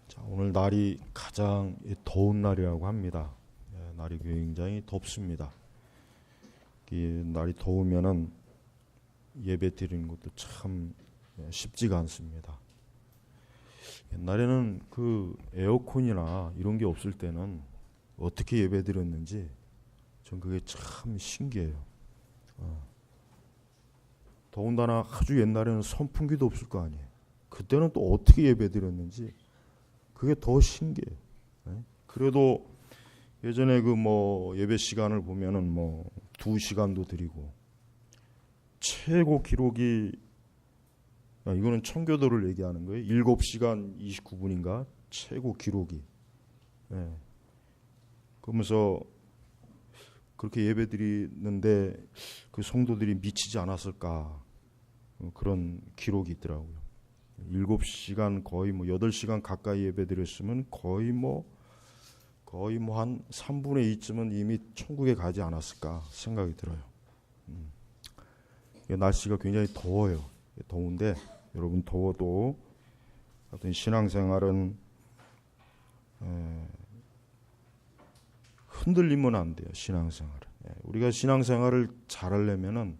자, 오늘 날이 가장 더운 날이라고 합니다. 날이 굉장히 덥습니다. 이 날이 더우면은 예배 드리는 것도 참 쉽지가 않습니다. 옛날에는 그 에어컨이나 이런 게 없을 때는 어떻게 예배 드렸는지 전 그게 참 신기해요. 더군다나 아주 옛날에는 선풍기도 없을 거 아니에요. 그때는 또 어떻게 예배 드렸는지 그게 더 신기해요. 그래도 예전에 그 뭐 예배 시간을 보면은 뭐 2시간도 드리고 최고 기록이 이거는 청교도를 얘기하는 거예요. 7시간 29분인가 최고 기록이. 그러면서 그렇게 예배 드리는데 그 성도들이 미치지 않았을까 그런 기록이 있더라고요. 7시간 거의 뭐 8시간 가까이 예배 드렸으면 거의 뭐 한 3분의 2쯤은 이미 천국에 가지 않았을까 생각이 들어요. 날씨가 굉장히 더워요. 더운데 여러분 더워도 하여튼 신앙생활은 흔들리면 안 돼요. 신앙생활은. 우리가 신앙생활을 잘하려면은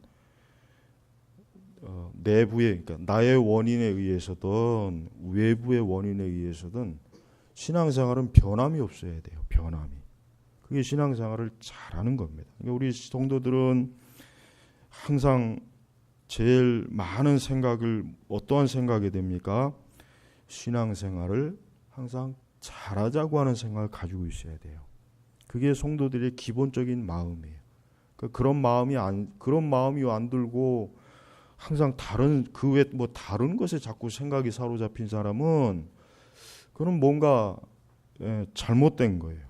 내부에, 그러니까 나의 원인에 의해서든 외부의 원인에 의해서든 신앙생활은 변함이 없어야 돼요. 변함이. 그게 신앙생활을 잘하는 겁니다. 그러니까 우리 성도들은 항상 제일 많은 생각을 어떠한 생각이 됩니까? 신앙생활을 항상 잘하자고 하는 생각을 가지고 있어야 돼요. 그게 성도들의 기본적인 마음이에요. 그러니까 그런 마음이 안 들고 항상 다른 그 외 뭐 다른 것에 자꾸 생각이 사로잡힌 사람은 그건 뭔가 잘못된 거예요.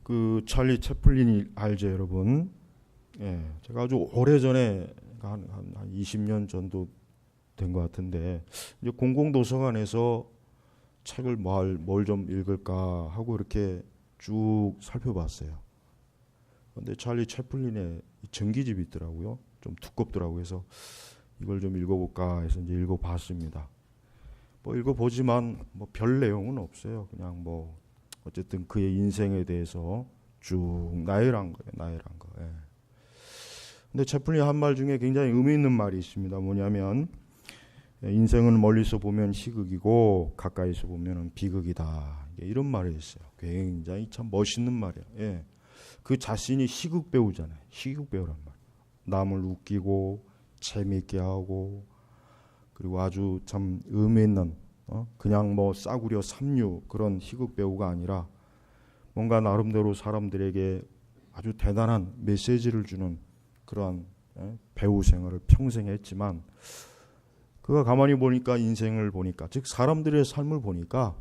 그 찰리 채플린이 알죠, 여러분? 제가 아주 오래 전에 한 20년 전도 된 것 같은데 이제 공공도서관에서 책을 뭘 좀 읽을까 하고 이렇게 쭉 살펴봤어요. 근데 찰리 채플린의 전기집이 있더라고요. 좀 두껍더라고요. 그래서 이걸 좀 읽어볼까 해서 이제 읽어봤습니다. 뭐 읽어보지만 뭐 별 내용은 없어요. 그냥 뭐 어쨌든 그의 인생에 대해서 쭉 나열한 거예요. 나열한 거. 근데 채플린이 한 말 중에 굉장히 의미 있는 말이 있습니다. 뭐냐면 인생은 멀리서 보면 희극이고 가까이서 보면 비극이다. 이런 말이 있어요. 굉장히 참 멋있는 말이에요. 그 자신이 희극 배우잖아요. 희극 배우란 말. 남을 웃기고 재미있게 하고 그리고 아주 참 의미 있는 그냥 뭐 싸구려 삼류 그런 희극 배우가 아니라 뭔가 나름대로 사람들에게 아주 대단한 메시지를 주는 그러한 배우 생활을 평생 했지만 그가 가만히 보니까 인생을 보니까 즉 사람들의 삶을 보니까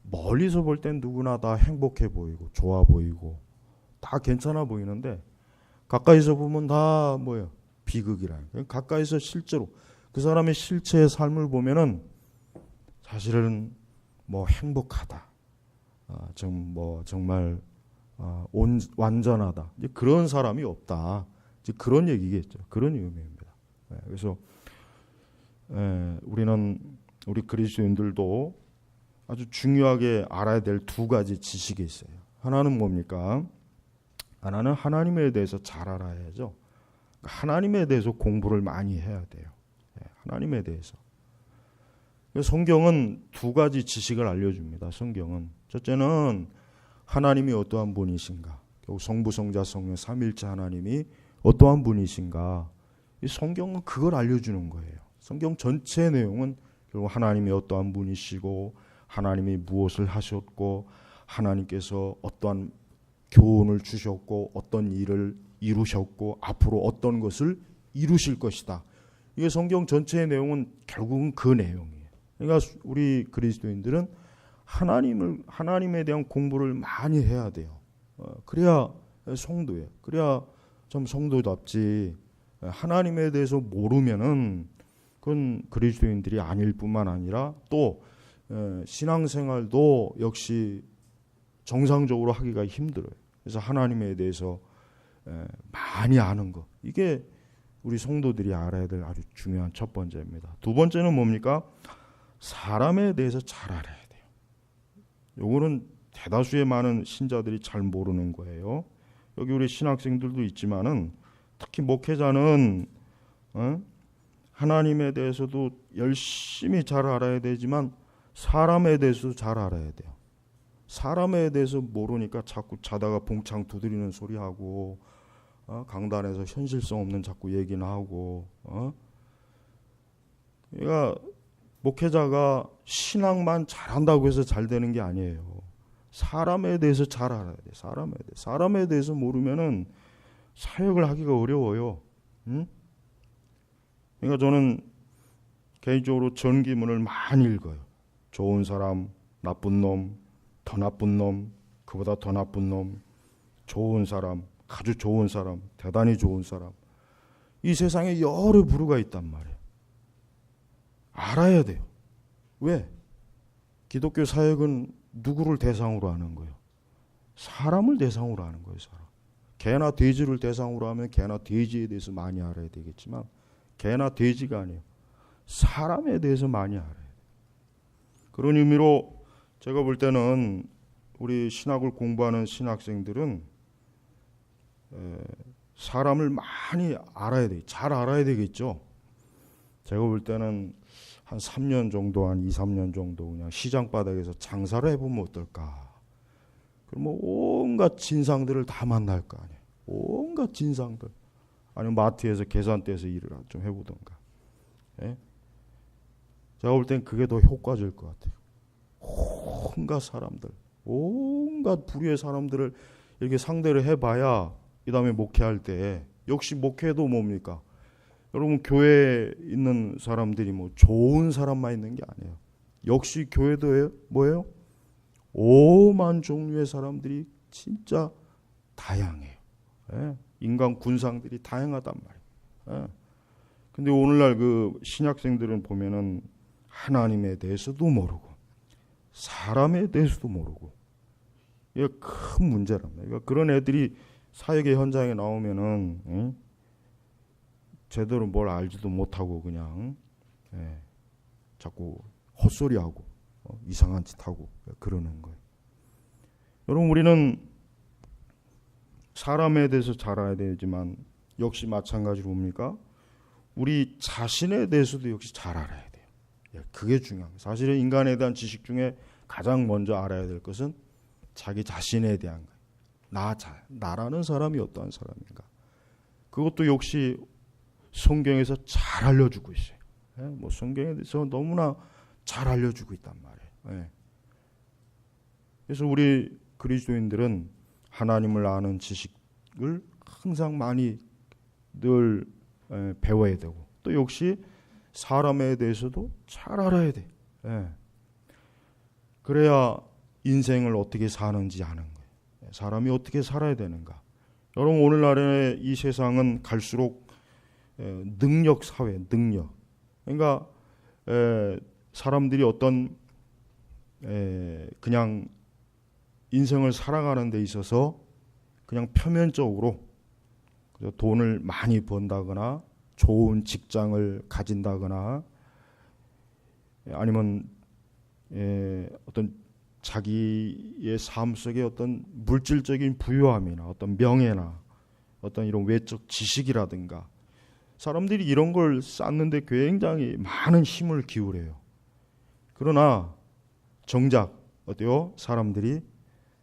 멀리서 볼 땐 누구나 다 행복해 보이고 좋아 보이고 다 괜찮아 보이는데 가까이서 보면 다 뭐예요? 비극이라는 거예요. 가까이서 실제로 그 사람의 실체의 삶을 보면은 사실은 뭐 행복하다, 정말 완전하다. 이제 그런 사람이 없다. 이제 그런 얘기겠죠. 그런 의미입니다. 그래서 우리 그리스도인들도 아주 중요하게 알아야 될 2가지 지식이 있어요. 하나는 뭡니까? 하나는 하나님에 대해서 잘 알아야죠. 하나님에 대해서 공부를 많이 해야 돼요. 하나님에 대해서. 성경은 2가지 지식을 알려줍니다. 성경은 첫째는 하나님이 어떠한 분이신가, 결국 성부, 성자, 성령 삼일체 하나님이 어떠한 분이신가. 이 성경은 그걸 알려주는 거예요. 성경 전체 내용은 결국 하나님이 어떠한 분이시고 하나님이 무엇을 하셨고 하나님께서 어떠한 교훈을 주셨고 어떤 일을 이루셨고 앞으로 어떤 것을 이루실 것이다. 이게 성경 전체의 내용은 결국은 그 내용이에요. 그러니까 우리 그리스도인들은 하나님에 대한 공부를 많이 해야 돼요. 그래야 성도예요. 그래야 좀 성도답지. 하나님에 대해서 모르면은 그건 그리스도인들이 아닐 뿐만 아니라 또 신앙생활도 역시 정상적으로 하기가 힘들어요. 그래서 하나님에 대해서 많이 아는 것, 이게 우리 성도들이 알아야 될 아주 중요한 첫 번째입니다. 2번째는 뭡니까? 사람에 대해서 잘 알아야 돼요. 요거는 대다수의 많은 신자들이 잘 모르는 거예요. 여기 우리 신학생들도 있지만은 특히 목회자는 하나님에 대해서도 열심히 잘 알아야 되지만 사람에 대해서도 잘 알아야 돼요. 사람에 대해서 모르니까 자꾸 자다가 봉창 두드리는 소리하고 강단에서 현실성 없는 자꾸 얘기는 하고 그러니까 목회자가 신앙만 잘한다고 해서 잘 되는 게 아니에요. 사람에 대해서 잘 알아야 돼. 사람에 대해서 모르면은 사역을 하기가 어려워요. 그러니까 저는 개인적으로 전기문을 많이 읽어요. 좋은 사람, 나쁜 놈, 더 나쁜 놈, 그보다 더 나쁜 놈, 좋은 사람, 아주 좋은 사람, 대단히 좋은 사람. 이 세상에 여러 부류가 있단 말이에요. 알아야 돼요. 왜? 기독교 사역은 누구를 대상으로 하는 거예요? 사람을 대상으로 하는 거예요. 사람. 개나 돼지를 대상으로 하면 개나 돼지에 대해서 많이 알아야 되겠지만 개나 돼지가 아니에요. 사람에 대해서 많이 알아야 돼요. 그런 의미로 제가 볼 때는 우리 신학을 공부하는 신학생들은 사람을 많이 알아야 돼요. 잘 알아야 되겠죠. 제가 볼 때는 한 3년 정도, 한 2, 3년 정도 그냥 시장 바닥에서 장사를 해보면 어떨까. 그럼 뭐 온갖 진상들을 다 만날 거 아니에요. 온갖 진상들. 아니면 마트에서 계산대에서 일을 좀 해보던가. 예? 제가 볼 땐 그게 더 효과적일 것 같아요. 온갖 사람들, 온갖 부류의 사람들을 이렇게 상대를 해봐야 이 다음에 목회할 때 역시 목회도 뭡니까? 여러분 교회에 있는 사람들이 뭐 좋은 사람만 있는 게 아니에요. 역시 교회도 뭐예요? 오만 종류의 사람들이 진짜 다양해요. 예? 인간 군상들이 다양하단 말이에요. 예? 근데 오늘날 그 신약생들은 보면은 하나님에 대해서도 모르고 사람에 대해서도 모르고 이게 큰 문제랍니다. 그러니까 그런 애들이 사역의 현장에 나오면은 제대로 뭘 알지도 못하고 그냥 자꾸 헛소리하고 이상한 짓하고 그러는 거예요. 여러분 우리는 사람에 대해서 잘 알아야 되지만 역시 마찬가지로 뭡니까? 우리 자신에 대해서도 역시 잘 알아야 돼요. 그게 중요합니다. 사실은 인간에 대한 지식 중에 가장 먼저 알아야 될 것은 자기 자신에 대한 거예요. 나라는 사람이 어떠한 사람인가. 그것도 역시 성경에서 잘 알려주고 있어요. 뭐 성경에 대해서 너무나 잘 알려주고 있단 말이에요. 그래서 우리 그리스도인들은 하나님을 아는 지식을 항상 많이 늘 배워야 되고 또 역시 사람에 대해서도 잘 알아야 돼. 그래야 인생을 어떻게 사는지 아는 거예요. 사람이 어떻게 살아야 되는가. 여러분 오늘날의 이 세상은 갈수록 능력 사회, 능력. 그러니까 사람들이 어떤 그냥 인생을 살아가는 데 있어서 그냥 표면적으로 돈을 많이 번다거나 좋은 직장을 가진다거나 아니면 어떤 자기의 삶 속에 어떤 물질적인 부유함이나 어떤 명예나 어떤 이런 외적 지식이라든가 사람들이 이런 걸 쌓는데 굉장히 많은 힘을 기울여요. 그러나 정작 어때요? 사람들이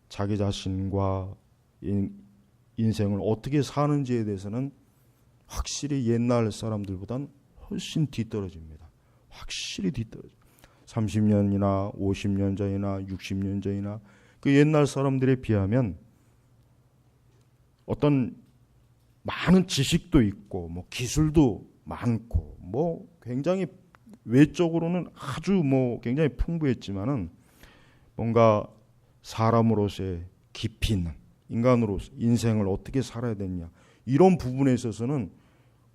자기 자신과 인생을 어떻게 사는지에 대해서는 확실히 옛날 사람들보단 훨씬 뒤떨어집니다. 확실히 뒤떨어져요. 30년이나 50년 전이나 60년 전이나 그 옛날 사람들에 비하면 어떤 많은 지식도 있고 뭐 기술도 많고 뭐 굉장히 외적으로는 아주 뭐 굉장히 풍부했지만은 뭔가 사람으로서의 깊이 있는 인간으로서 인생을 어떻게 살아야 되느냐 이런 부분에 있어서는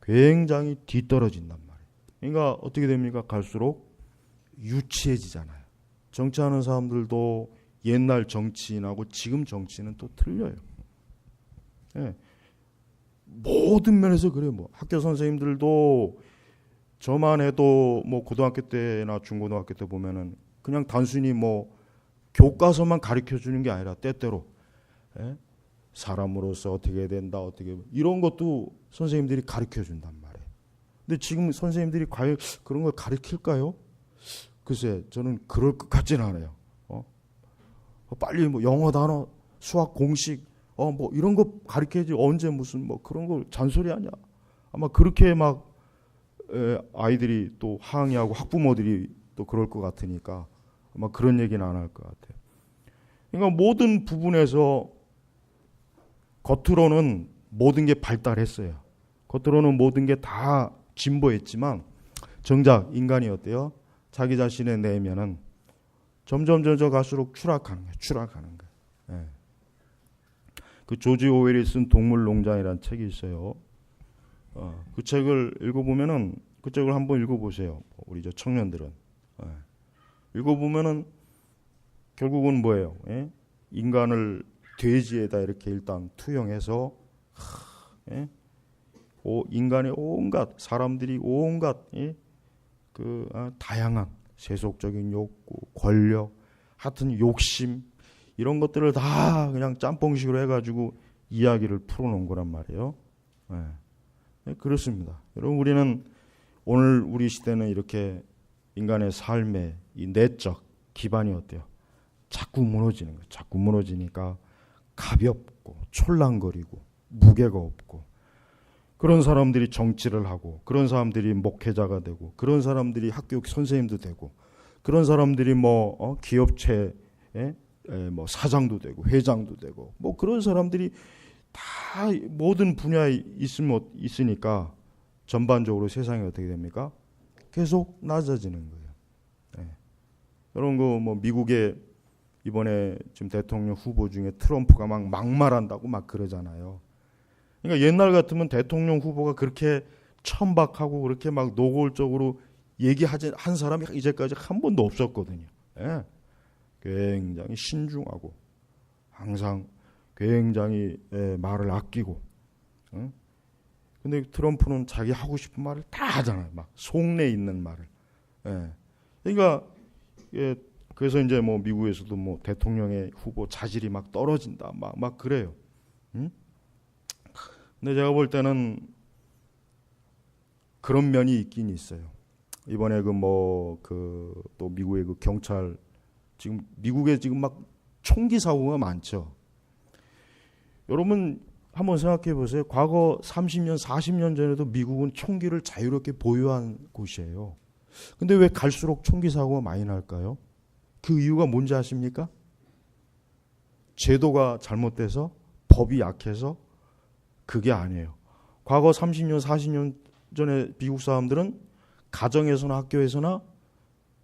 굉장히 뒤떨어진단 말이에요. 그러니까 어떻게 됩니까? 갈수록 유치해지잖아요. 정치하는 사람들도 옛날 정치인하고 지금 정치는 또 틀려요. 모든 면에서 그래요. 뭐 학교 선생님들도 저만 해도 뭐 고등학교 때나 중고등학교 때 보면은 그냥 단순히 뭐 교과서만 가르쳐 주는 게 아니라 때때로 예? 사람으로서 어떻게 해야 된다, 어떻게 이런 것도 선생님들이 가르쳐 준단 말이에요. 근데 지금 선생님들이 과연 그런 걸 가르칠까요? 글쎄, 저는 그럴 것 같지는 않아요. 빨리 뭐 영어 단어, 수학 공식, 뭐 이런 거 가르쳐야지 언제 무슨 뭐 그런 거 잔소리하냐. 아마 그렇게 막 아이들이 또 항의하고 학부모들이 또 그럴 것 같으니까 아마 그런 얘기는 안 할 것 같아요. 그러니까 모든 부분에서 겉으로는 모든 게 발달했어요. 겉으로는 모든 게 다 진보했지만 정작 인간이 어때요? 자기 자신의 내면은 점점 갈수록 추락하는 거예요. 예. 그 조지 오웰이 쓴 동물농장이라는 책이 있어요. 그 책을 읽어보면은 그 책을 한번 읽어보세요. 우리 저 청년들은 읽어보면은 결국은 뭐예요? 예? 인간을 돼지에다 이렇게 일단 투영해서 인간의 온갖 사람들이 온갖 다양한 세속적인 욕구, 권력, 하여튼 욕심 이런 것들을 다 그냥 짬뽕식으로 해가지고 이야기를 풀어놓은 거란 말이에요. 네, 그렇습니다. 여러분 우리는 오늘 우리 시대는 이렇게 인간의 삶의 이 내적 기반이 어때요? 자꾸 무너지는 거예요. 자꾸 무너지니까 가볍고 촐랑거리고 무게가 없고 그런 사람들이 정치를 하고 그런 사람들이 목회자가 되고 그런 사람들이 학교 선생님도 되고 그런 사람들이 뭐 기업체에 뭐 사장도 되고 회장도 되고 뭐 그런 사람들이 다 모든 분야에 있으니까 전반적으로 세상이 어떻게 됩니까? 계속 낮아지는 거예요. 네. 이런 거 뭐 미국의 이번에 지금 대통령 후보 중에 트럼프가 막 막말한다고 막 그러잖아요. 그러니까 옛날 같으면 대통령 후보가 그렇게 천박하고 그렇게 막 노골적으로 얘기하지 한 사람이 이제까지 한 번도 없었거든요. 예. 굉장히 신중하고 항상 굉장히 말을 아끼고. 근데 트럼프는 자기 하고 싶은 말을 다 하잖아요. 막 속내 있는 말을. 예. 그러니까 그래서 이제 뭐 미국에서도 뭐 대통령의 후보 자질이 막 떨어진다. 막 그래요. 근데 제가 볼 때는 그런 면이 있긴 있어요. 이번에 또 미국의 그 경찰 지금 미국에 지금 막 총기 사고가 많죠. 여러분 한번 생각해 보세요. 과거 30년, 40년 전에도 미국은 총기를 자유롭게 보유한 곳이에요. 근데 왜 갈수록 총기 사고가 많이 날까요? 그 이유가 뭔지 아십니까? 제도가 잘못돼서 법이 약해서 그게 아니에요. 과거 30년, 40년 전에 미국 사람들은 가정에서나 학교에서나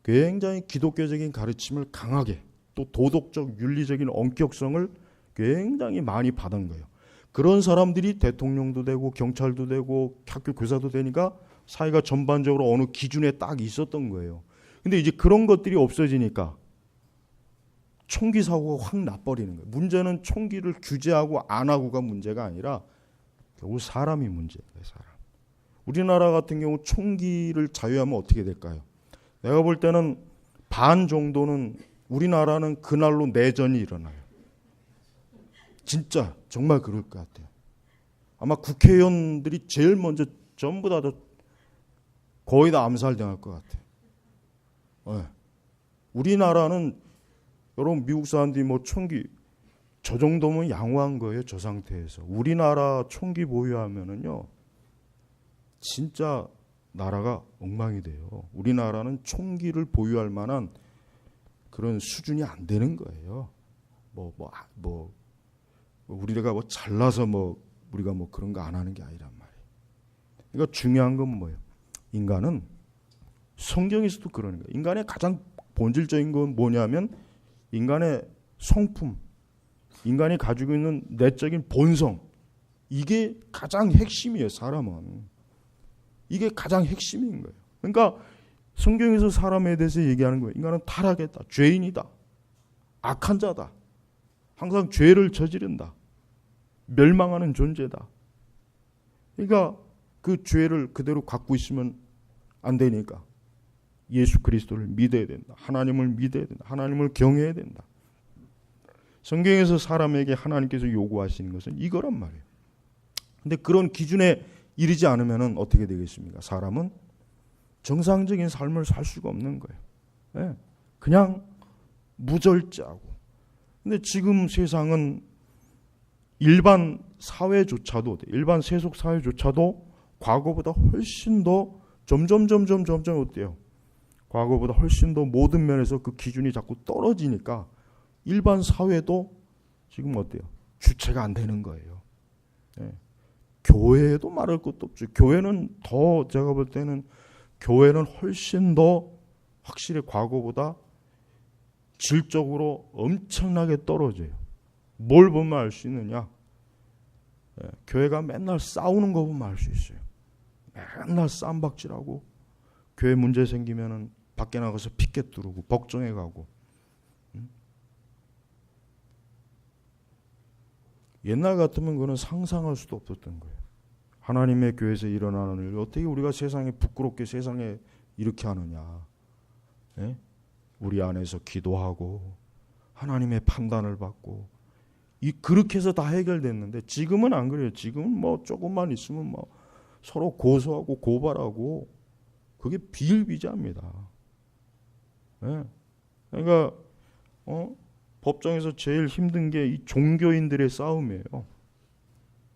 굉장히 기독교적인 가르침을 강하게 또 도덕적, 윤리적인 엄격성을 굉장히 많이 받은 거예요. 그런 사람들이 대통령도 되고 경찰도 되고 학교 교사도 되니까 사회가 전반적으로 어느 기준에 딱 있었던 거예요. 근데 이제 그런 것들이 없어지니까 총기 사고가 확 나버리는 거예요. 문제는 총기를 규제하고 안 하고가 문제가 아니라 결국 사람이 문제예요. 사람. 우리나라 같은 경우 총기를 자유하면 어떻게 될까요? 내가 볼 때는 반 정도는 우리나라는 그날로 내전이 일어나요. 진짜 정말 그럴 것 같아요. 아마 국회의원들이 제일 먼저 전부 다 거의 다 암살당할 것 같아요. 네. 우리나라는 여러분 미국 사람들이 뭐 총기 저 정도면 양호한 거예요. 저 상태에서. 우리나라 총기 보유하면은요. 진짜 나라가 엉망이 돼요. 우리나라는 총기를 보유할 만한 그런 수준이 안 되는 거예요. 우리가 뭐 잘나서 우리가 그런 거 안 하는 게 아니란 말이에요. 그러니까 중요한 건 뭐예요? 인간은 성경에서도 그러는 거예요. 인간의 가장 본질적인 건 뭐냐면 인간의 성품, 인간이 가지고 있는 내적인 본성, 이게 가장 핵심이에요. 사람은 이게 가장 핵심인 거예요. 그러니까 성경에서 사람에 대해서 얘기하는 거예요. 인간은 타락했다, 죄인이다, 악한 자다, 항상 죄를 저지른다, 멸망하는 존재다. 그러니까 그 죄를 그대로 갖고 있으면 안 되니까 예수 그리스도를 믿어야 된다. 하나님을 믿어야 된다. 하나님을 경외해야 된다. 성경에서 사람에게 하나님께서 요구하시는 것은 이거란 말이에요. 근데 그런 기준에 이르지 않으면 어떻게 되겠습니까? 사람은 정상적인 삶을 살 수가 없는 거예요. 네. 그냥 무절제하고. 근데 지금 세상은 일반 사회조차도, 일반 세속 사회조차도 과거보다 훨씬 더 점점 어때요? 과거보다 훨씬 더 모든 면에서 그 기준이 자꾸 떨어지니까 일반 사회도 지금 어때요? 주체가 안 되는 거예요. 네. 교회에도 말할 것도 없죠. 교회는 더, 제가 볼 때는 교회는 훨씬 더 확실히 과거보다 질적으로 엄청나게 떨어져요. 뭘 보면 알 수 있느냐? 네. 교회가 맨날 싸우는 거 보면 알 수 있어요. 맨날 쌈박질하고 교회 문제 생기면은 밖에 나가서 피켓 두르고 법정에 가고. 옛날 같으면 그거는 상상할 수도 없었던 거예요. 하나님의 교회에서 일어나는 일, 어떻게 우리가 세상에 부끄럽게 세상에 이렇게 하느냐. 네? 우리 안에서 기도하고 하나님의 판단을 받고 그렇게 해서 다 해결됐는데 지금은 안 그래요. 지금은 뭐 조금만 있으면 뭐 서로 고소하고 고발하고 그게 비일비재합니다. 네. 그러니까 법정에서 제일 힘든 게 이 종교인들의 싸움이에요.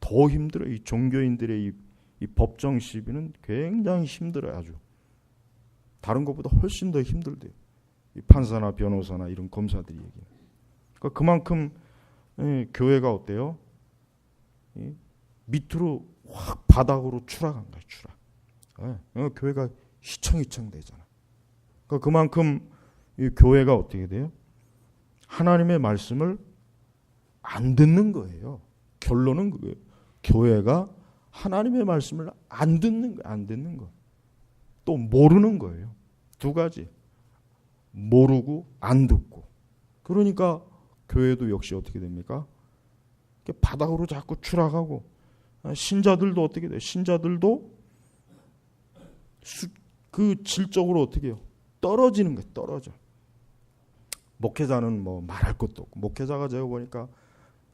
더 힘들어요. 이 종교인들의 이 법정 시비는 굉장히 힘들어요. 아주. 다른 것보다 훨씬 더 힘들대요. 이 판사나 변호사나 이런 검사들이 얘기해요. 그러니까 그만큼 교회가 어때요? 밑으로 확 바닥으로 추락한 거예요. 추락. 교회가 희청희청 되잖아. 그러니까 그만큼 이 교회가 어떻게 돼요? 하나님의 말씀을 안 듣는 거예요. 결론은 그거예요. 교회가 하나님의 말씀을 안 듣는 거예요. 안 듣는 거. 또 모르는 거예요. 두 가지. 모르고 안 듣고. 그러니까 교회도 역시 어떻게 됩니까? 바닥으로 자꾸 추락하고 신자들도 어떻게 돼요? 신자들도 그 질적으로 어떻게 해요? 떨어지는 거예요. 떨어져. 목회자는 뭐 말할 것도 없고 목회자가 제가 보니까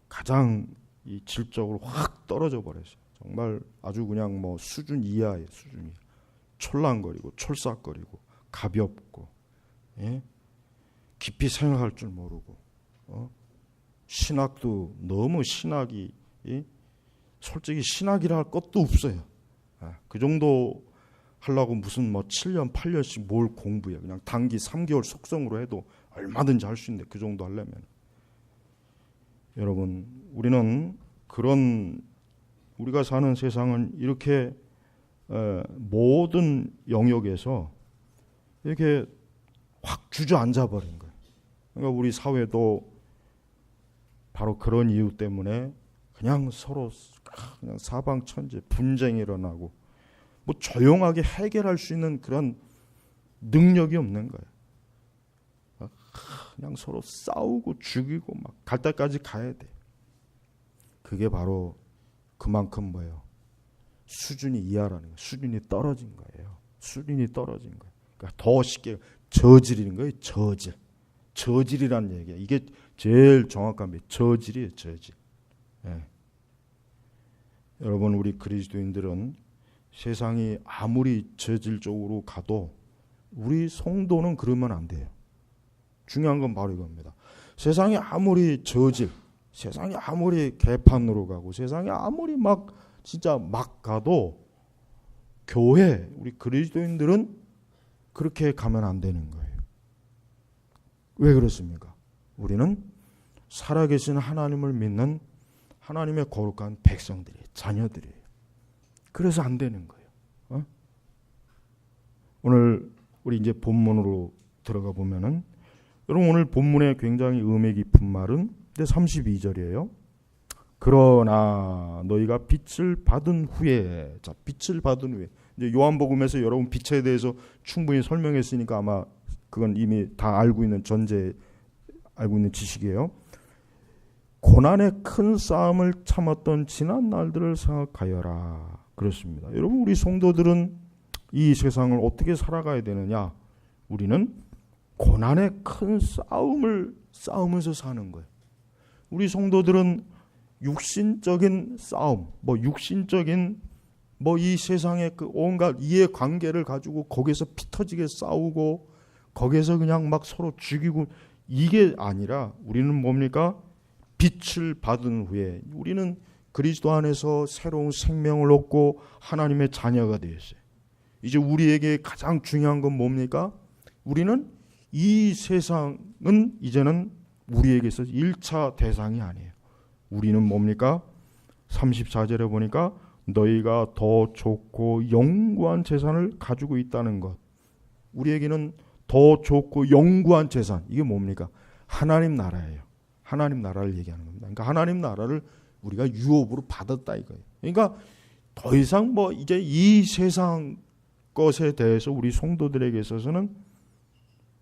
가장 이 질적으로 확 떨어져 버렸어요. 정말 아주 그냥 뭐 수준 이하의 수준이 촐랑거리고 촐싹거리고 가볍고 예? 깊이 생각할 줄 모르고 신학도 너무 신학이 솔직히 신학이라 할 것도 없어요. 그 정도 하려고 무슨 뭐 7년 8년씩 뭘 공부해. 그냥 단기 3개월 속성으로 해도 얼마든지 할 수 있는데 그 정도 하려면. 여러분 우리는 그런 우리가 사는 세상은 이렇게 모든 영역에서 이렇게 확 주저앉아 버린 거예요. 그러니까 우리 사회도 바로 그런 이유 때문에 그냥 서로 그냥 사방천지 분쟁이 일어나고 뭐 조용하게 해결할 수 있는 그런 능력이 없는 거예요. 그냥 서로 싸우고 죽이고 막 갈 때까지 가야 돼. 그게 바로 그만큼 뭐예요? 수준이 이하라는 거예요. 수준이 떨어진 거예요. 수준이 떨어진 거예요. 그러니까 더 쉽게 저질인 거예요. 저질. 저질이라는 얘기예요. 이게 제일 정확한 게 저질이에요. 저질. 예. 여러분 우리 그리스도인들은 세상이 아무리 저질적으로 가도 우리 성도는 그러면 안 돼요. 중요한 건 바로 이겁니다. 세상이 아무리 저질, 세상이 아무리 개판으로 가고 세상이 아무리 막 진짜 막 가도 교회, 우리 그리스도인들은 그렇게 가면 안 되는 거예요. 왜 그렇습니까? 우리는 살아계신 하나님을 믿는 하나님의 거룩한 백성들이에요. 자녀들이에요. 그래서 안 되는 거예요. 오늘 우리 이제 본문으로 들어가 보면은 여러분 오늘 본문에 굉장히 의미 깊은 말은 32절이에요. 그러나 너희가 빛을 받은 후에, 자 빛을 받은 후에 이제 요한복음에서 여러분 빛에 대해서 충분히 설명했으니까 아마 그건 이미 다 알고 있는 전제 알고 있는 지식이에요. 고난의 큰 싸움을 참았던 지난 날들을 생각하여라. 그렇습니다. 여러분 우리 성도들은 이 세상을 어떻게 살아가야 되느냐? 우리는 고난의 큰 싸움을 싸우면서 사는 거예요. 우리 성도들은 육신적인 싸움, 육신적인 이 세상의 그 온갖 이해관계를 가지고 거기서 피 터지게 싸우고 거기서 그냥 막 서로 죽이고 이게 아니라 우리는 뭡니까? 빛을 받은 후에 우리는 그리스도 안에서 새로운 생명을 얻고 하나님의 자녀가 되었어요. 이제 우리에게 가장 중요한 건 뭡니까? 우리는 이 세상은 이제는 우리에게서 1차 대상이 아니에요. 우리는 뭡니까? 34절에 보니까 너희가 더 좋고 영구한 재산을 가지고 있다는 것. 우리에게는 더 좋고 영구한 재산, 이게 뭡니까? 하나님 나라예요. 하나님 나라를 얘기하는 겁니다. 그러니까 하나님 나라를 우리가 유업으로 받았다 이거예요. 그러니까 더 이상 이제 이 세상 것에 대해서 우리 성도들에게 있어서는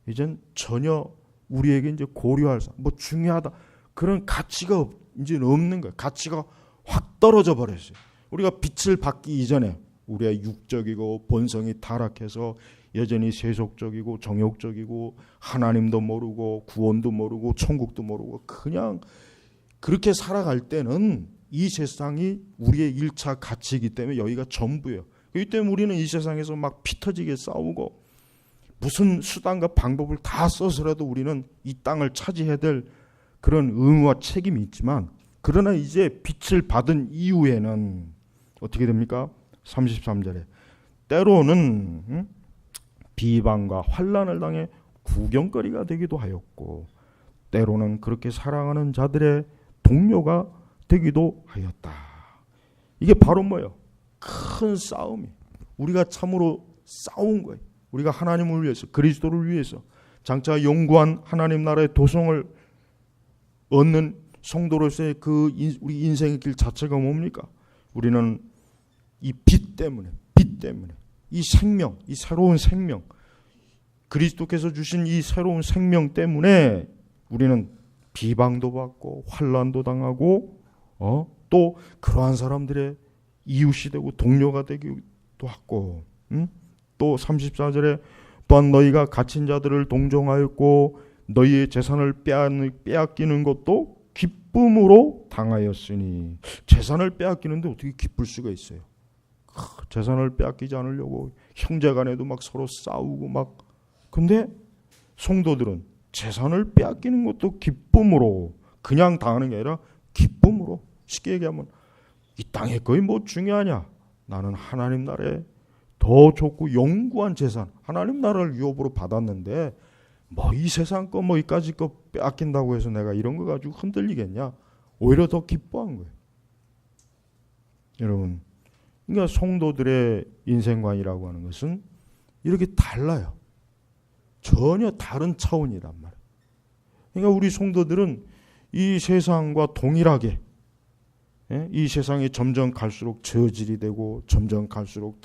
이젠 전혀 우리에게 이제 고려할 중요하다 그런 가치가 이제 없는 거예요. 가치가 확 떨어져 버렸어요. 우리가 빛을 받기 이전에 우리의 육적이고 본성이 타락해서 여전히 세속적이고 정욕적이고 하나님도 모르고 구원도 모르고 천국도 모르고 그냥 그렇게 살아갈 때는 이 세상이 우리의 1차 가치이기 때문에 여기가 전부예요. 그렇기 때문에 우리는 이 세상에서 막 피 터지게 싸우고 무슨 수단과 방법을 다 써서라도 우리는 이 땅을 차지해야 될 그런 의무와 책임이 있지만, 그러나 이제 빛을 받은 이후에는 어떻게 됩니까? 33절에 때로는 비방과 환난을 당해 구경거리가 되기도 하였고 때로는 그렇게 사랑하는 자들의 동료가 되기도 하였다. 이게 바로 뭐예요? 큰 싸움이. 우리가 참으로 싸운 거예요. 우리가 하나님을 위해서, 그리스도를 위해서 장차 영구한 하나님 나라의 도성을 얻는 성도로서의 우리 인생의 길 자체가 뭡니까? 우리는 이 빛 때문에 이 생명, 이 새로운 생명, 그리스도께서 주신 이 새로운 생명 때문에 우리는 비방도 받고 환난도 당하고 또 그러한 사람들의 이웃이 되고 동료가 되기도 하고, 또 34절에 또한 너희가 갇힌 자들을 동정하였고 너희의 재산을 빼앗기는 것도 기쁨으로 당하였으니. 재산을 빼앗기는데 어떻게 기쁠 수가 있어요? 재산을 빼앗기지 않으려고 형제간에도 막 서로 싸우고 막. 근데 성도들은 재산을 빼앗기는 것도 기쁨으로, 그냥 당하는 게 아니라 기쁨으로. 쉽게 얘기하면 이 땅의 거의 중요하냐? 나는 하나님 나라에 더 좋고 영구한 재산, 하나님 나라를 유업으로 받았는데 이 세상 거 이까지 거 빼앗긴다고 해서 내가 이런 거 가지고 흔들리겠냐? 오히려 더 기뻐한 거예요. 여러분, 그러니까 성도들의 인생관이라고 하는 것은 이렇게 달라요. 전혀 다른 차원이란 말이에요. 그러니까 우리 성도들은 이 세상과 동일하게, 이 세상이 점점 갈수록 저질이 되고 점점 갈수록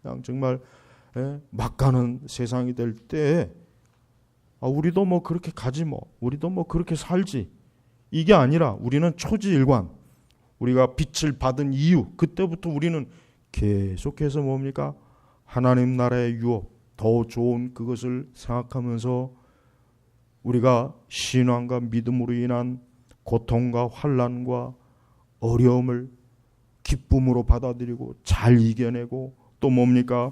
그냥 정말 막 가는 세상이 될 때 우리도 그렇게 가지 우리도 그렇게 살지, 이게 아니라 우리는 초지일관, 우리가 빛을 받은 이유, 그때부터 우리는 계속해서 뭡니까? 하나님 나라의 유업, 더 좋은 그것을 생각하면서 우리가 신앙과 믿음으로 인한 고통과 환난과 어려움을 기쁨으로 받아들이고 잘 이겨내고, 또 뭡니까?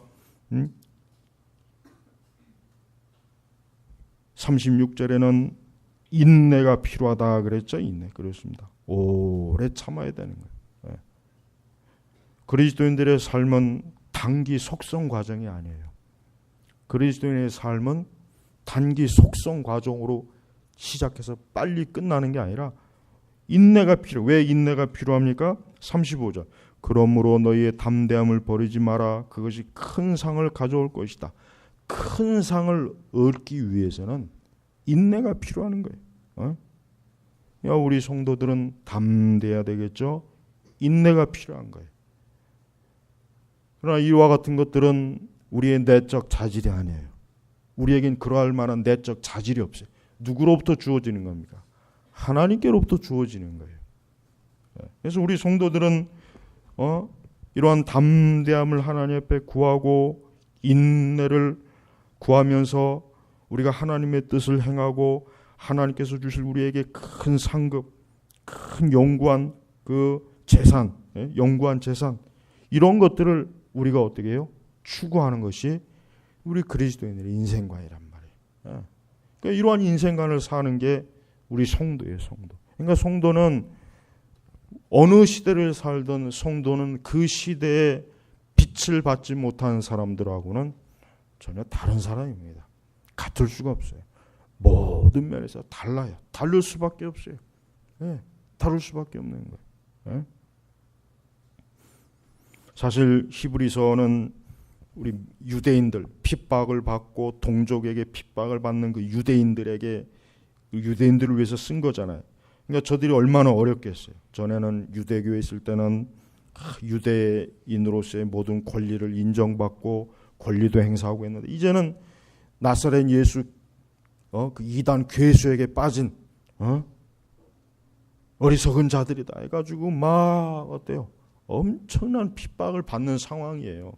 36절에는 인내가 필요하다 그랬죠. 인내. 그렇습니다. 오래 참아야 되는 거예요. 그리스도인들의 삶은 단기 속성 과정이 아니에요. 그리스도인의 삶은 단기 속성 과정으로 시작해서 빨리 끝나는 게 아니라 인내가 필요. 왜 인내가 필요합니까? 35절. 그러므로 너희의 담대함을 버리지 마라. 그것이 큰 상을 가져올 것이다. 큰 상을 얻기 위해서는 인내가 필요한 거예요. 우리 성도들은 담대해야 되겠죠. 인내가 필요한 거예요. 그러나 이와 같은 것들은 우리의 내적 자질이 아니에요. 우리에겐 그러할 만한 내적 자질이 없어요. 누구로부터 주어지는 겁니까? 하나님께로부터 주어지는 거예요. 그래서 우리 성도들은 이러한 담대함을 하나님 앞에 구하고 인내를 구하면서 우리가 하나님의 뜻을 행하고 하나님께서 주실 우리에게 큰 상급, 큰 영구한 그 재산, 영구한 재산, 이런 것들을 우리가 어떻게 해요? 추구하는 것이 우리 그리스도인들의 인생관이란 말이에요. 그러니까 이러한 인생관을 사는 게 우리 성도예요, 성도. 그러니까 성도는 어느 시대를 살던 성도는 그 시대에 빛을 받지 못한 사람들하고는 전혀 다른 사람입니다. 같을 수가 없어요. 모든 면에서 달라요. 다를 수밖에 없어요. 다를 수밖에 없는 거예요. 사실 히브리서는 우리 유대인들 핍박을 받고 동족에게 핍박을 받는 그 유대인들을 위해서 쓴 거잖아요. 그러니까 저들이 얼마나 어렵겠어요. 전에는 유대교에 있을 때는 유대인으로서의 모든 권리를 인정받고 권리도 행사하고 했는데 이제는 나사렛 예수 그 이단 괴수에게 빠진 어리석은 자들이다 해가지고 막 어때요? 엄청난 핍박을 받는 상황이에요.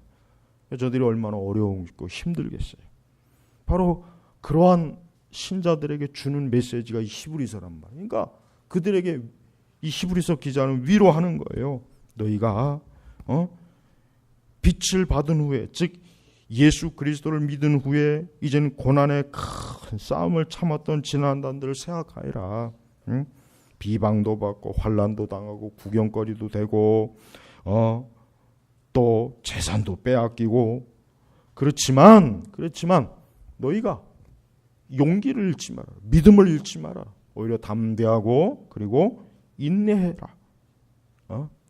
저들이 얼마나 어려우고 힘들겠어요. 바로 그러한 신자들에게 주는 메시지가 이 히브리서란 말이에요. 그러니까 그들에게 이 히브리서 기자는 위로하는 거예요. 너희가 빛을 받은 후에, 즉 예수 그리스도를 믿은 후에 이제는 고난의 큰 싸움을 참았던 지난단들을 생각하여라. 비방도 받고 환난도 당하고 구경거리도 되고 또 재산도 빼앗기고 그렇지만 너희가 용기를 잃지 마라. 믿음을 잃지 마라. 오히려 담대하고 그리고 인내해라.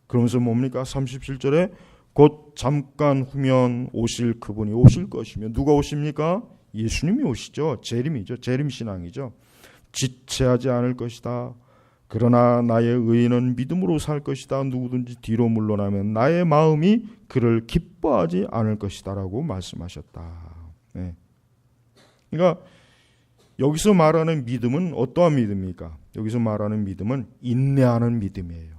그러면서 뭡니까? 37절에 곧 잠깐 후면 오실 그분이 오실 것이며 누가 오십니까? 예수님이 오시죠. 재림이죠. 재림신앙이죠. 지체하지 않을 것이다. 그러나 나의 의인은 믿음으로 살 것이다. 누구든지 뒤로 물러나면 나의 마음이 그를 기뻐하지 않을 것이다 라고 말씀하셨다. 그러니까 여기서 말하는 믿음은 어떠한 믿음입니까? 여기서 말하는 믿음은 인내하는 믿음이에요.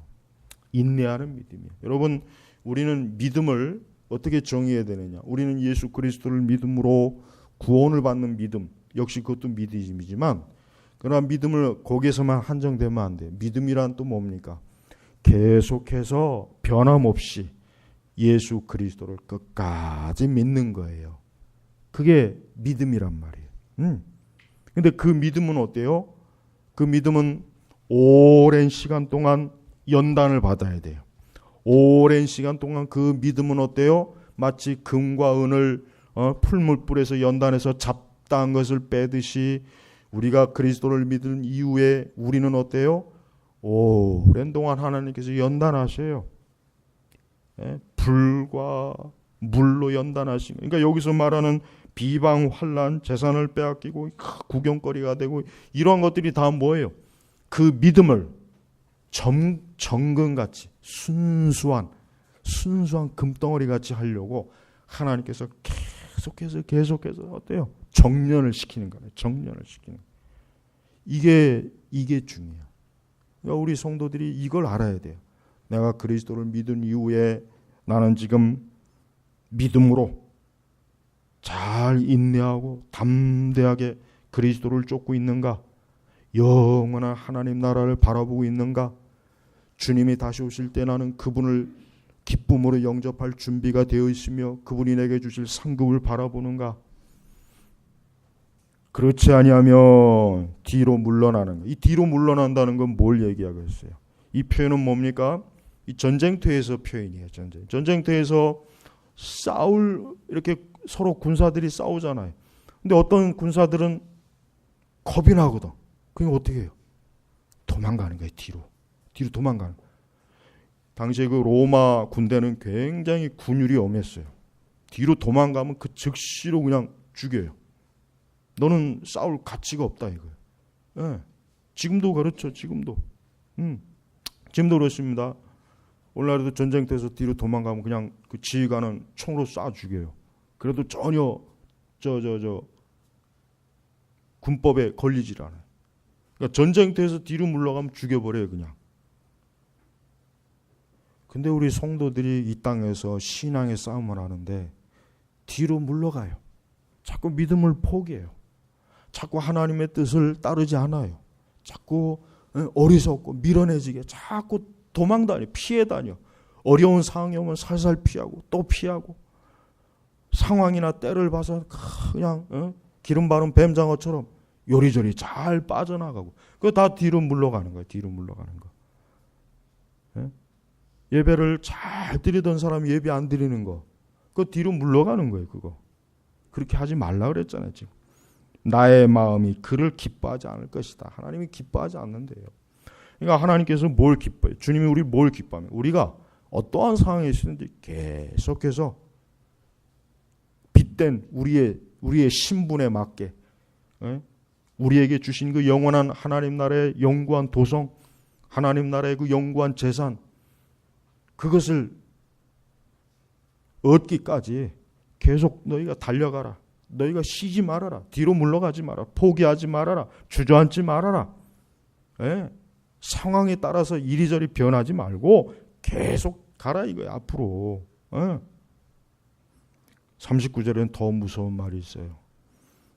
인내하는 믿음이에요. 여러분, 우리는 믿음을 어떻게 정의해야 되느냐? 우리는 예수 그리스도를 믿음으로 구원을 받는 믿음, 역시 그것도 믿음이지만 그러나 믿음을 거기에서만 한정되면 안 돼요. 믿음이란 또 뭡니까? 계속해서 변함없이 예수 그리스도를 끝까지 믿는 거예요. 그게 믿음이란 말이에요. 근데 그 믿음은 어때요? 그 믿음은 오랜 시간 동안 연단을 받아야 돼요. 오랜 시간 동안 그 믿음은 어때요? 마치 금과 은을 풀물불에서 연단해서 잡다한 것을 빼듯이 우리가 그리스도를 믿은 이후에 우리는 어때요? 오랜 동안 하나님께서 연단하셔요. 불과 물로 연단하신 거예요. 그러니까 여기서 말하는 비방, 환난, 재산을 빼앗기고 구경거리가 되고 이러한 것들이 다 뭐예요? 그 믿음을 정금같이 순수한 금덩어리같이 하려고 하나님께서 계속해서 어때요? 정련을 시키는 거예요. 정련을 시키는 거예요. 이게 중요해요. 그러니까 우리 성도들이 이걸 알아야 돼요. 내가 그리스도를 믿은 이후에 나는 지금 믿음으로 잘 인내하고 담대하게 그리스도를 쫓고 있는가? 영원한 하나님 나라를 바라보고 있는가? 주님이 다시 오실 때 나는 그분을 기쁨으로 영접할 준비가 되어 있으며 그분이 내게 주실 상급을 바라보는가? 그렇지 아니하면 뒤로 물러나는 거. 이 뒤로 물러난다는 건 뭘 얘기하겠어요? 이 표현은 뭡니까? 이 전쟁터에서 표현이에요. 전쟁터에서 이렇게 서로 군사들이 싸우잖아요. 근데 어떤 군사들은 겁이 나거든. 그럼 어떻게 해요? 도망가는 거예요. 뒤로 도망가는 거예요. 당시에 그 로마 군대는 굉장히 군율이 엄했어요. 뒤로 도망가면 그 즉시로 그냥 죽여요. 너는 싸울 가치가 없다 이거예요. 지금도 그렇죠. 지금도 그렇습니다. 오늘날에도 전쟁터에서 뒤로 도망가면 그냥 그 지휘관은 총으로 쏴 죽여요. 그래도 전혀 군법에 걸리질 않아요. 그러니까 전쟁터에서 뒤로 물러가면 죽여버려요 그냥. 근데 우리 성도들이 이 땅에서 신앙의 싸움을 하는데 뒤로 물러가요. 자꾸 믿음을 포기해요. 자꾸 하나님의 뜻을 따르지 않아요. 자꾸 어리석고 밀어내지게 자꾸 도망다녀, 피해 다녀. 어려운 상황이 오면 살살 피하고 또 피하고, 상황이나 때를 봐서 그냥 기름 바른 뱀장어처럼 요리조리 잘 빠져나가고, 그거 다 뒤로 물러가는 거예요. 뒤로 물러가는 거. 예배를 잘 드리던 사람이 예배 안 드리는 거, 그거 뒤로 물러가는 거예요. 그거 그렇게 하지 말라 그랬잖아요. 지금 나의 마음이 그를 기뻐하지 않을 것이다. 하나님이 기뻐하지 않는데요. 그러니까 하나님께서 뭘 기뻐해요? 주님이 우리 뭘 기뻐하면, 우리가 어떠한 상황에 있는지 계속해서 빗댄 우리의 신분에 맞게 우리에게 주신 그 영원한 하나님 나라의 영구한 도성, 하나님 나라의 그 영구한 재산, 그것을 얻기까지 계속 너희가 달려가라. 너희가 쉬지 말아라. 뒤로 물러가지 마라. 포기하지 말아라. 주저앉지 말아라. 상황에 따라서 이리저리 변하지 말고 계속 가라 이거야. 앞으로. 39절에는 더 무서운 말이 있어요.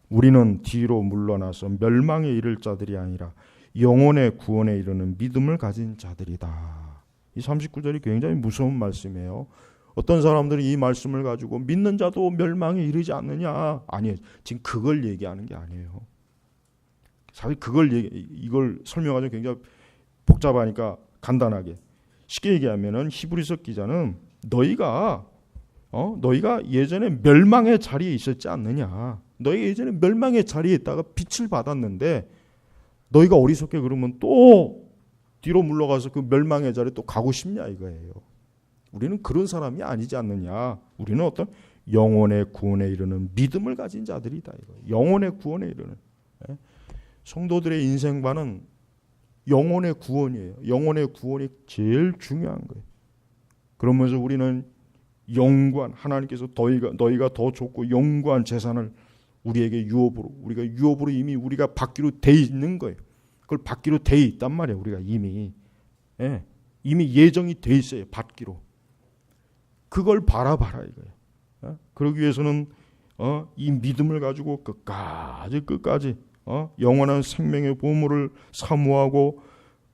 우리는 뒤로 물러나서 멸망에 이를 자들이 아니라 영혼의 구원에 이르는 믿음을 가진 자들이다. 이 39절이 굉장히 무서운 말씀이에요. 어떤 사람들이 이 말씀을 가지고 믿는 자도 멸망에 이르지 않느냐. 아니에요. 지금 그걸 얘기하는 게 아니에요. 사실 이걸 설명하자면 굉장히 복잡하니까 간단하게 쉽게 얘기하면은 히브리서 기자는 너희가 예전에 멸망의 자리에 있었지 않느냐. 너희가 예전에 멸망의 자리에 있다가 빛을 받았는데 너희가 어리석게 그러면 또 뒤로 물러가서 그 멸망의 자리에 또 가고 싶냐 이거예요. 우리는 그런 사람이 아니지 않느냐. 우리는 어떤 영혼의 구원에 이르는 믿음을 가진 자들이다 이거예요. 영혼의 구원에 이르는. 성도들의 인생관은 영혼의 구원이에요. 영혼의 구원이 제일 중요한 거예요. 그러면서 우리는 영구한, 하나님께서 너희가 더 좋고 영구한 재산을 우리에게 우리가 유업으로 이미 우리가 받기로 돼 있는 거예요. 그걸 받기로 돼 있단 말이에요. 우리가 이미 예정이 돼 있어요. 받기로. 그걸 바라봐라 이거예요. 그러기 위해서는 이 믿음을 가지고 끝까지 영원한 생명의 보물을 사모하고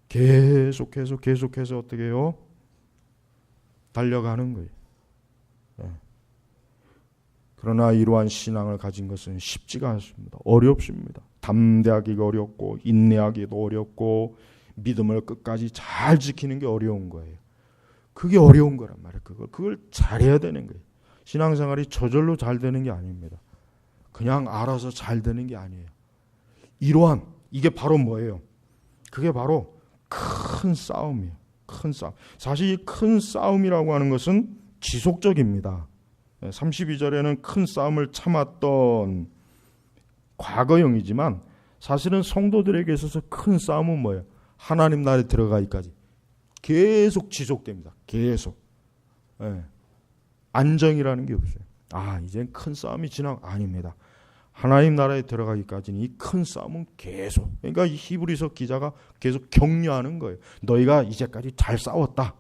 계속해서 어떻게 해요? 달려가는 거예요. 그러나 이러한 신앙을 가진 것은 쉽지가 않습니다. 어렵습니다. 담대하기가 어렵고 인내하기도 어렵고 믿음을 끝까지 잘 지키는 게 어려운 거예요. 그게 어려운 거란 말이에요. 그걸 잘해야 되는 거예요. 신앙생활이 저절로 잘 되는 게 아닙니다. 그냥 알아서 잘 되는 게 아니에요. 이게 바로 뭐예요? 그게 바로 큰 싸움이에요. 큰 싸움. 사실 이 큰 싸움이라고 하는 것은 지속적입니다. 32절에는 큰 싸움을 참았던 과거형이지만 사실은 성도들에게 있어서 큰 싸움은 뭐예요? 하나님 나라에 들어가기까지 계속 지속됩니다. 계속. 안정이라는 게 없어요. 이젠 큰 싸움이 아닙니다. 하나님 나라에 들어가기까지는 이 큰 싸움은 계속. 그러니까 이 히브리서 기자가 계속 격려하는 거예요. 너희가 이제까지 잘 싸웠다.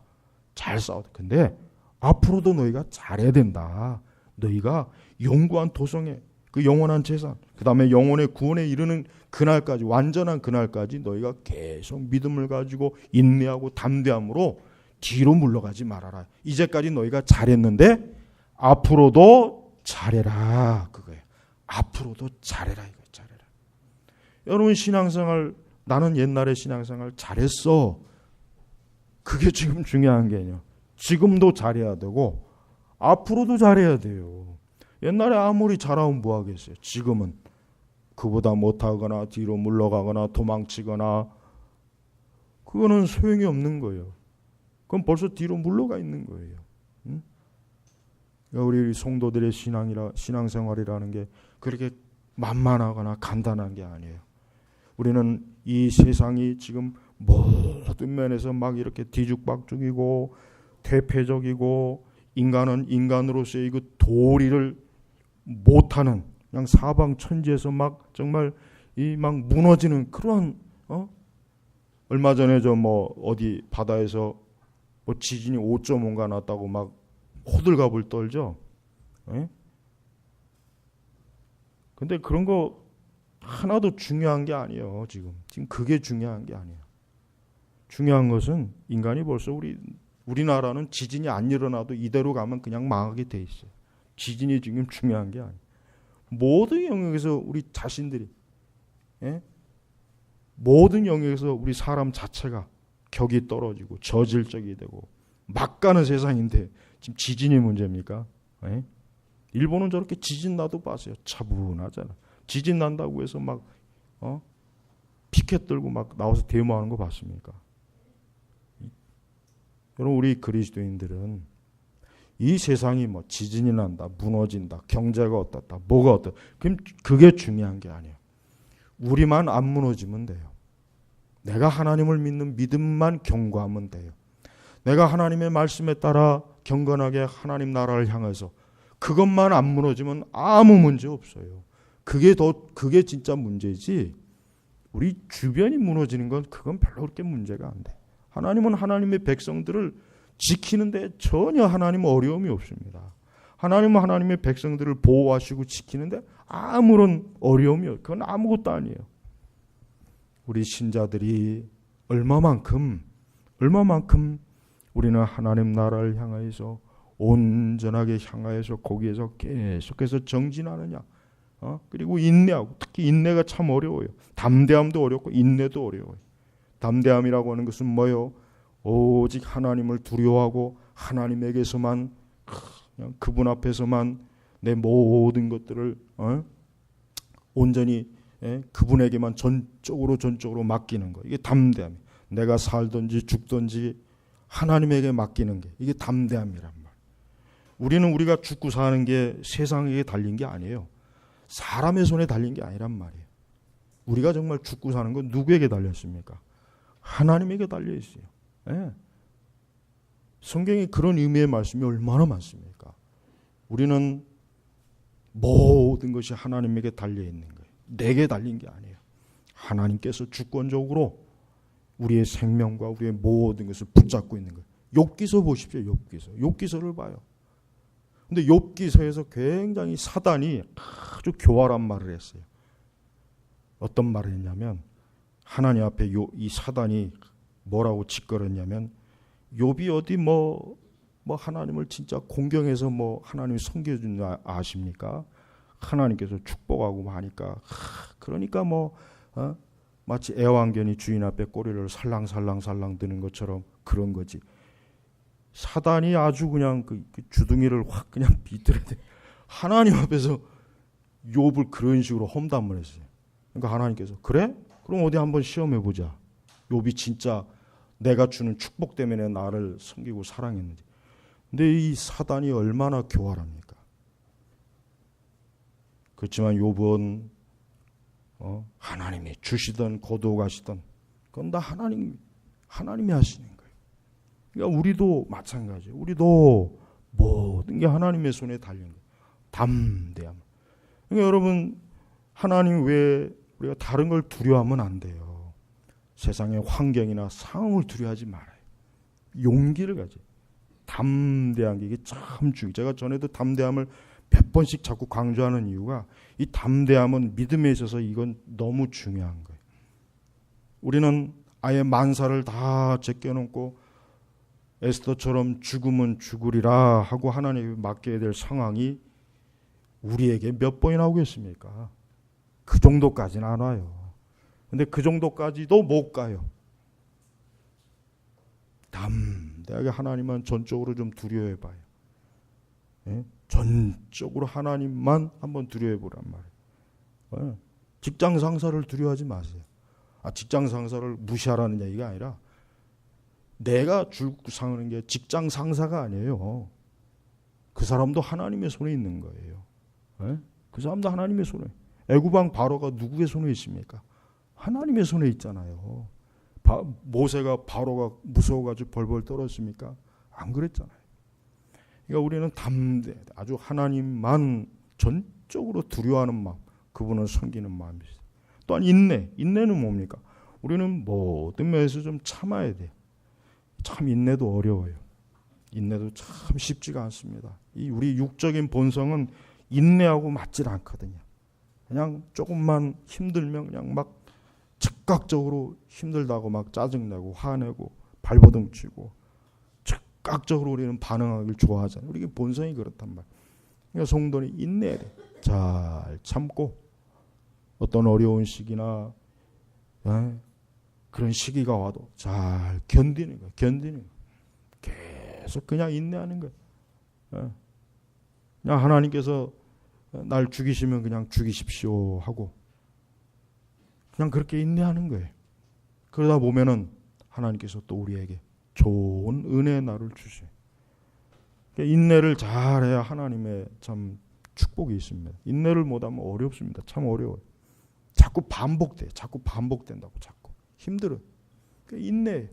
근데 앞으로도 너희가 잘해야 된다. 너희가 영구한 도성에 그 영원한 재산, 그 다음에 영혼의 구원에 이르는 그날까지, 완전한 그날까지 너희가 계속 믿음을 가지고 인내하고 담대함으로 뒤로 물러가지 말아라. 이제까지 너희가 잘했는데 앞으로도 잘해라. 그거예요. 앞으로도 잘해라. 잘해라. 여러분 신앙생활, 나는 옛날에 신앙생활 잘했어. 그게 지금 중요한 게 아니에요. 지금도 잘해야 되고 앞으로도 잘해야 돼요. 옛날에 아무리 잘하면 뭐하겠어요. 지금은 그보다 못하거나 뒤로 물러가거나 도망치거나 그거는 소용이 없는 거예요. 그럼 벌써 뒤로 물러가 있는 거예요. 우리 성도들의 신앙생활이라는 게 그렇게 만만하거나 간단한 게 아니에요. 우리는 이 세상이 지금 모든 면에서 막 이렇게 뒤죽박죽이고 퇴폐적이고 인간은 인간으로서의 그 도리를 못하는 그냥 사방천지에서 막 정말 막 무너지는 그런 얼마 전에 어디 바다에서 지진이 5.5가 났다고 막 호들갑을 떨죠. 근데 그런 거 하나도 중요한 게 아니에요. 지금 그게 중요한 게 아니에요. 중요한 것은 인간이 벌써 우리나라는 지진이 안 일어나도 이대로 가면 그냥 망하게 돼 있어요. 지진이 지금 중요한 게 아니에요. 모든 영역에서 우리 자신들이, 모든 영역에서 우리 사람 자체가 격이 떨어지고 저질적이 되고 막 가는 세상인데 지금 지진이 문제입니까? 일본은 저렇게 지진 나도 봤어요. 차분하잖아. 지진 난다고 해서 막 피켓 들고 막 나와서 데모하는 거 봤습니까? 여러분, 우리 그리스도인들은 이 세상이 뭐 지진이 난다, 무너진다, 경제가 어떻다, 뭐가 어떻다, 그럼 그게 중요한 게 아니에요. 우리만 안 무너지면 돼요. 내가 하나님을 믿는 믿음만 견고하면 돼요. 내가 하나님의 말씀에 따라 경건하게 하나님 나라를 향해서 그것만 안 무너지면 아무 문제 없어요. 그게 진짜 문제지. 우리 주변이 무너지는 건 그건 별로 그렇게 문제가 안 돼. 하나님은 하나님의 백성들을 지키는데 전혀 하나님 어려움이 없습니다. 하나님은 하나님의 백성들을 보호하시고 지키는데 아무런 어려움이 없어요. 그건 아무것도 아니에요. 우리 신자들이 얼마만큼 우리는 하나님 나라를 향하여서 온전하게 향하여서 거기에서 계속해서 정진하느냐. 그리고 인내하고, 특히 인내가 참 어려워요. 담대함도 어렵고 인내도 어려워요. 담대함이라고 하는 것은 뭐요? 오직 하나님을 두려워하고 하나님에게서만, 그냥 그분 앞에서만 내 모든 것들을 온전히 그분에게만 전적으로 맡기는 거. 이게 담대함. 내가 살든지 죽든지 하나님에게 맡기는 게 이게 담대함이란 말. 우리가 죽고 사는 게 세상에게 달린 게 아니에요. 사람의 손에 달린 게 아니란 말이에요. 우리가 정말 죽고 사는 건 누구에게 달렸습니까? 하나님에게 달려 있어요. 성경에 그런 의미의 말씀이 얼마나 많습니까? 우리는 모든 것이 하나님에게 달려 있는 거예요. 내게 달린 게 아니에요. 하나님께서 주권적으로 우리의 생명과 우리의 모든 것을 붙잡고 있는 거예요. 욥기서 보십시오. 욥기서를 봐요. 근데 욥기서에서 굉장히 사단이 아주 교활한 말을 했어요. 어떤 말을 했냐면, 하나님 앞에 이 사단이 뭐라고 짓거렸냐면, 욥이 어디 뭐 하나님을 진짜 공경해서 뭐 하나님 섬겨준 줄 아십니까? 하나님께서 축복하고 하니까, 그러니까 마치 애완견이 주인 앞에 꼬리를 살랑살랑 드는 것처럼 그런 거지. 사단이 아주 그냥 그 주둥이를 확 그냥 비틀어대. 하나님 앞에서 욥을 그런 식으로 험담을 했어요. 그러니까 하나님께서, 그래? 그럼 어디 한번 시험해 보자. 욥이 진짜 내가 주는 축복 때문에 나를 섬기고 사랑했는지. 근데 이 사단이 얼마나 교활합니까? 그렇지만 욥은 하나님이 주시던 거두 가시던 그건 다 하나님이 하시는 거예요. 그러니까 우리도 마찬가지예요. 우리도 모든 게 하나님의 손에 달린 거예요. 담대함. 그러니까 여러분, 하나님 외에 우리가 다른 걸 두려워하면 안 돼요. 세상의 환경이나 상황을 두려워하지 말아요. 용기를 가져요. 담대한 게 이게 참 중요해요. 제가 전에도 담대함을 몇 번씩 자꾸 강조하는 이유가, 이 담대함은 믿음에 있어서 이건 너무 중요한 거예요. 우리는 아예 만사를 다 제껴놓고 에스더처럼 죽으면 죽으리라 하고 하나님께 맡겨야 될 상황이 우리에게 몇 번이나 오겠습니까? 그 정도까지는 안 와요. 근데 그 정도까지도 못 가요. 담대하게 하나님만 전적으로 좀 두려워해 봐요. 전적으로 하나님만 한번 두려워해 보란 말이에요. 직장 상사를 두려워하지 마세요. 직장 상사를 무시하라는 얘기가 아니라, 내가 죽고 사는 게 직장 상사가 아니에요. 그 사람도 하나님의 손에 있는 거예요. 그 사람도 하나님의 손에. 애굽왕 바로가 누구의 손에 있습니까? 하나님의 손에 있잖아요. 모세가 바로가 무서워가지고 벌벌 떨었습니까? 안 그랬잖아요. 그러니까 우리는 아주 하나님만 전적으로 두려워하는 마음, 그분을 섬기는 마음이 있어요. 또한 인내는 뭡니까? 우리는 모든 면에서 좀 참아야 돼요. 참 인내도 어려워요. 인내도 참 쉽지가 않습니다. 우리 육적인 본성은 인내하고 맞질 않거든요. 그냥 조금만 힘들면 그냥 막 즉각적으로 힘들다고 막 짜증내고 화내고 발버둥 치고 즉각적으로 우리는 반응하기를 좋아하잖아요. 우리 본성이 그렇단 말이에요. 그러니까 성도는 인내해야 돼. 잘 참고 어떤 어려운 시기나 그런 시기가 와도 잘 견디는 거예요. 견디는 거예요. 계속 그냥 인내하는 거예요. 그냥 하나님께서 날 죽이시면 그냥 죽이십시오 하고 그냥 그렇게 인내하는 거예요. 그러다 보면은 하나님께서 또 우리에게 좋은 은혜의 날을 주셔요. 인내를 잘해야 하나님의 참 축복이 있습니다. 인내를 못하면 어렵습니다. 참 어려워요. 자꾸 반복돼. 자꾸 반복된다고. 자꾸 힘들어요. 인내.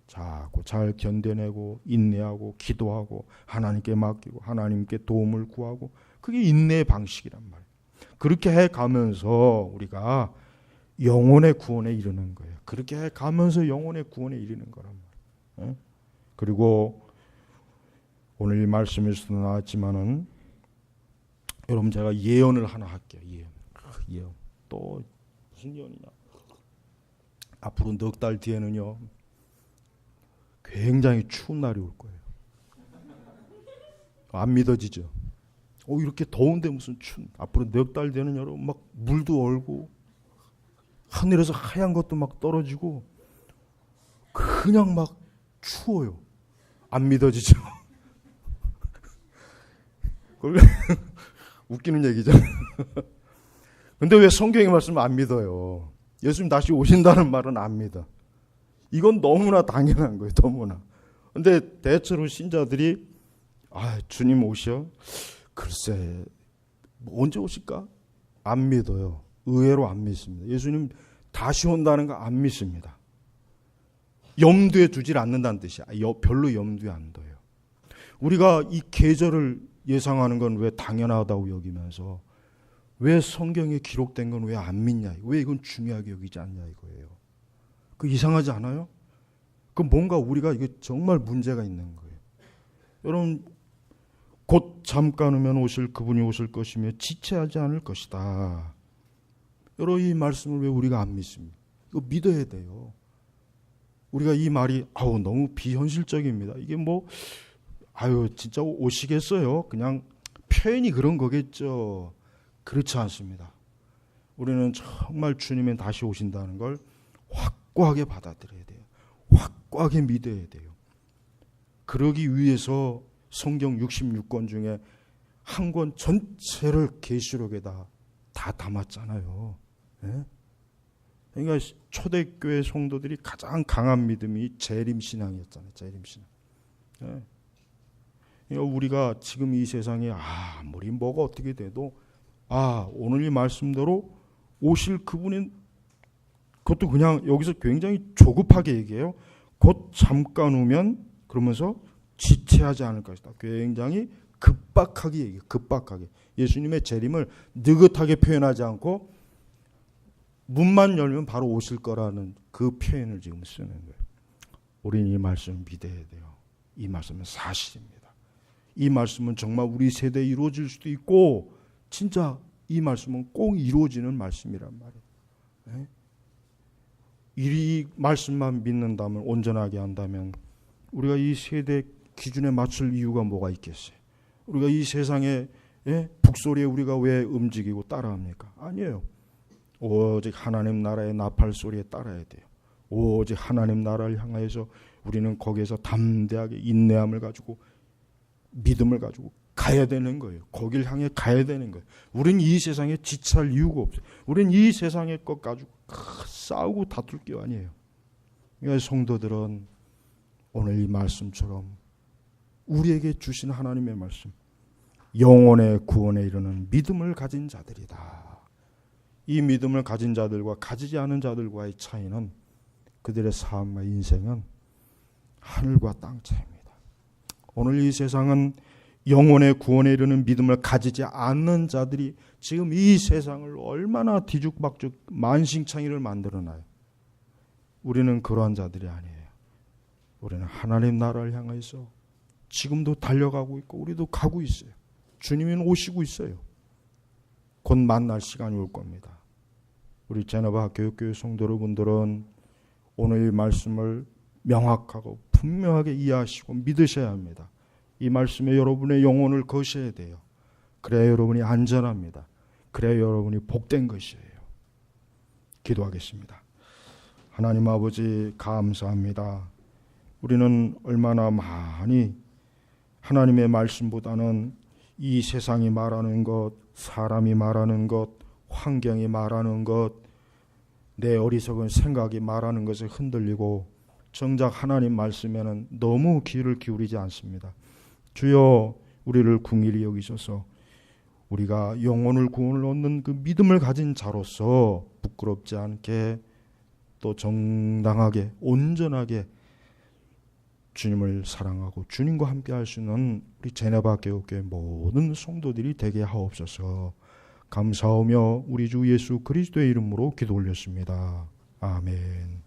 자꾸 잘 견뎌내고 인내하고 기도하고 하나님께 맡기고 하나님께 도움을 구하고 그게 인내의 방식이란 말이에요. 그렇게 해가면서 우리가 영혼의 구원에 이르는 거예요. 그렇게 해가면서 영혼의 구원에 이르는 거란 말이에요. 그리고 오늘 이 말씀에서도 나왔지만은 여러분 제가 예언을 하나 할게요. 예언. 또 무슨 예언이냐. 앞으로 넉 달 뒤에는요. 굉장히 추운 날이 올 거예요. 안 믿어지죠? 이렇게 더운데 무슨 앞으로 넉 달 뒤에는 여러분 막 물도 얼고 하늘에서 하얀 것도 막 떨어지고 그냥 막 추워요. 안 믿어지죠? 웃기는 얘기죠. 근데 왜 성경의 말씀을 안 믿어요? 예수님 다시 오신다는 말은 안 믿어. 이건 너무나 당연한 거예요. 너무나. 근데 대체로 신자들이 주님 오셔? 글쎄 언제 오실까? 안 믿어요. 의외로 안 믿습니다. 예수님 다시 온다는 거 안 믿습니다. 염두에 두질 않는다는 뜻이야. 별로 염두에 안 둬요. 우리가 이 계절을 예상하는 건 왜 당연하다고 여기면서 왜 성경에 기록된 건 왜 안 믿냐? 왜 이건 중요하게 여기지 않냐 이거예요. 그 이상하지 않아요? 그 뭔가 우리가 이게 정말 문제가 있는 거예요. 여러분 곧 잠깐 후면 그분이 오실 것이며 지체하지 않을 것이다. 여러분 이 말씀을 왜 우리가 안 믿습니까? 이거 믿어야 돼요. 우리가 이 말이 너무 비현실적입니다. 이게 진짜 오시겠어요? 그냥 표현이 그런 거겠죠. 그렇지 않습니다. 우리는 정말 주님은 다시 오신다는 걸 확고하게 받아들여야 돼요. 확고하게 믿어야 돼요. 그러기 위해서 성경 66권 중에 한 권 전체를 계시록에다 다 담았잖아요. 네? 그러니까 초대교회 성도들이 가장 강한 믿음이 재림신앙이었잖아요. 재림신앙. 네. 그러니까 우리가 지금 이 세상에 아무리 뭐가 어떻게 돼도 오늘 이 말씀대로 오실 그분인 그것도 그냥 여기서 굉장히 조급하게 얘기해요. 곧 잠깐 후면 그러면서 지체하지 않을 것이다. 굉장히 급박하게 얘기해요. 급박하게. 예수님의 재림을 느긋하게 표현하지 않고 문만 열면 바로 오실 거라는 그 표현을 지금 쓰는 거예요. 우리는 이 말씀을 믿어야 돼요. 이 말씀은 사실입니다. 이 말씀은 정말 우리 세대에 이루어질 수도 있고 진짜 이 말씀은 꼭 이루어지는 말씀이란 말이에요. 네? 이 말씀만 믿는다면 온전하게 한다면 우리가 이 세대 기준에 맞출 이유가 뭐가 있겠어요? 우리가 이 세상에 북소리에 우리가 왜 움직이고 따라합니까? 아니에요. 오직 하나님 나라의 나팔 소리에 따라야 돼요. 오직 하나님 나라를 향하여서 우리는 거기에서 담대하게 인내함을 가지고 믿음을 가지고 가야 되는 거예요. 거길 향해 가야 되는 거예요. 우리는 이 세상에 지체할 이유가 없어요. 우리는 이 세상의 것 가지고 싸우고 다툴 게 아니에요. 그러니까 성도들은 오늘 이 말씀처럼 우리에게 주신 하나님의 말씀, 영혼의 구원에 이르는 믿음을 가진 자들이다. 이 믿음을 가진 자들과 가지지 않은 자들과의 차이는 그들의 삶과 인생은 하늘과 땅 차이입니다. 오늘 이 세상은 영혼의 구원에 이르는 믿음을 가지지 않는 자들이 지금 이 세상을 얼마나 뒤죽박죽 만신창이를 만들어놔요. 우리는 그러한 자들이 아니에요. 우리는 하나님 나라를 향해서 지금도 달려가고 있고 우리도 가고 있어요. 주님은 오시고 있어요. 곧 만날 시간이 올 겁니다. 우리 제너바 교육교회 성도 여러분들은 오늘 이 말씀을 명확하고 분명하게 이해하시고 믿으셔야 합니다. 이 말씀에 여러분의 영혼을 거셔야 돼요. 그래야 여러분이 안전합니다. 그래야 여러분이 복된 것이에요. 기도하겠습니다. 하나님 아버지 감사합니다. 우리는 얼마나 많이 하나님의 말씀보다는 이 세상이 말하는 것, 사람이 말하는 것, 환경이 말하는 것, 내 어리석은 생각이 말하는 것에 흔들리고 정작 하나님 말씀에는 너무 귀를 기울이지 않습니다. 주여 우리를 긍휼히 여기셔서 우리가 영혼을 구원을 얻는 그 믿음을 가진 자로서 부끄럽지 않게 또 정당하게 온전하게 주님을 사랑하고 주님과 함께 할 수 있는 우리 제네바 교육교회 모든 성도들이 되게 하옵소서. 감사하며 우리 주 예수 그리스도의 이름으로 기도 올렸습니다. 아멘.